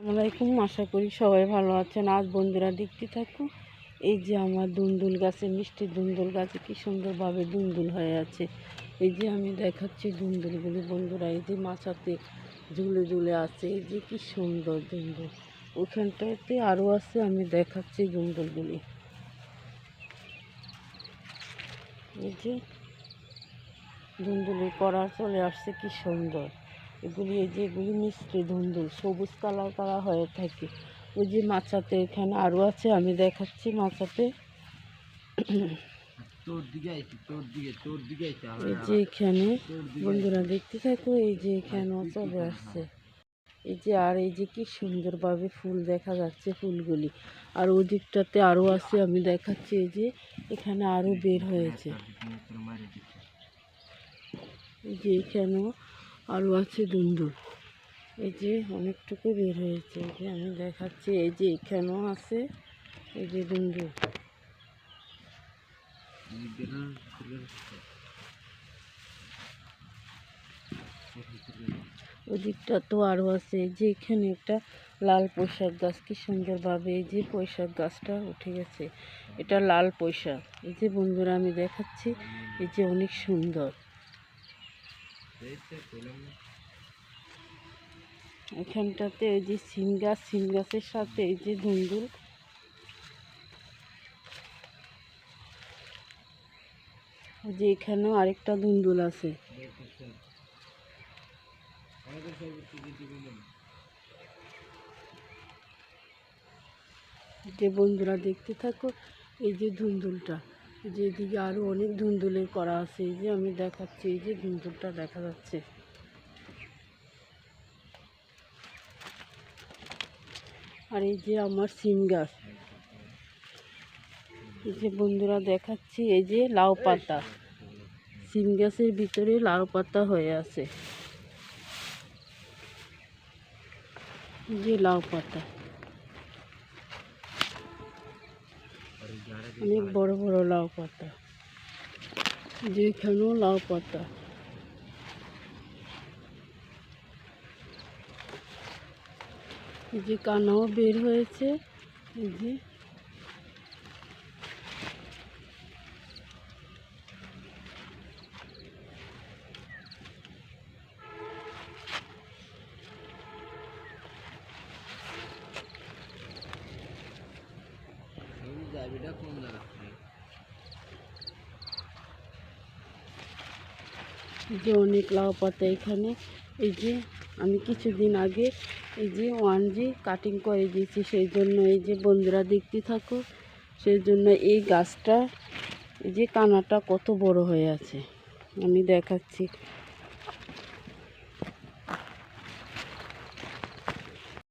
আসসালামাইকুম, আশা করি সবাই ভালো আছেন। আজ বন্ধুরা দেখতে থাকুন, এই যে আমার দুন্দুল গাছে, মিষ্টি দুন্দুল গাছে কি সুন্দরভাবে দুন্দুল হয়ে আছে। এই যে আমি দেখাচ্ছি দুন্দুলগুলি বন্ধুরা, এই যে মাচাতে ঝুলে ঝুলে আছে। এই যে কি সুন্দর দুন্দুল, ওখানটাতে আরও আছে, আমি দেখাচ্ছি দুন্দুলগুলি। এই যে দুন্দুলের কড়া চলে আসছে, কি সুন্দর এগুলি। এই যে এগুলি মিষ্টি ধুন্দুল, সবুজ কালার করা হয়ে থাকে। ওই যে মাচাতে এখানে আরও আছে, আমি দেখাচ্ছি মাচাতে। এই যে এখানে বন্ধুরা দেখতে থাকো, এই যে এখানেও চলে আসছে। এই যে আর এই যে কি সুন্দরভাবে ফুল দেখা যাচ্ছে ফুলগুলি। আর ওই দিকটাতে আরও আছে, আমি দেখাচ্ছি। এই যে এখানে আরও বের হয়েছে, এই যে এখানেও আরও আছে দুন্দুল। এই যে অনেকটুকু বের হয়েছে, এই যে আমি দেখাচ্ছি। এই যে এখানেও আছে, এই যে দুন্দুল। ওই দিকটা তো আরও আছে। এই যে এখানে একটা লাল পুঁইশাক গাছ, কি সুন্দরভাবে এই যে পুঁইশাক গাছটা উঠে গেছে। এটা লাল পুঁইশাক। এই যে বন্ধুরা আমি দেখাচ্ছি, এই যে অনেক সুন্দর। এখানটাতে এই যে সিম গাছ, সিম গাছের সাথে এই যে দুন্দুল। যে এখানেও আরেকটা দুন্দুল আছে। যে বন্ধুরা দেখতে থাকো, এই যে ধুন্দুলটা, যে এদিকে আরও অনেক ধুন্দুলের করা আছে। এই যে আমি দেখাচ্ছি, এই যে ধুন্দুলটা দেখা যাচ্ছে। আর এই যে আমার সিম গাছ, এই যে বন্ধুরা দেখাচ্ছি, এই যে লাউ পাতা, সিম গাছের ভিতরে লাউ পাতা হয়ে আছে। যে লাউ পাতা অনেক বড় বড় লাউ পাতা, যে এখানেও লাউ পাতা। এই যে কানাও বের হয়েছে। এই যে যে অনেক লাউ পাতা এখানে। এই যে আমি কিছুদিন আগে এই যে 1G কাটিং করে দিয়েছি, সেই জন্য এই যে বন্ধুরা দেখতে থাকো, সেই জন্য এই গাছটা, এই যে কানাটা কত বড় হয়ে আছে আমি দেখাচ্ছি।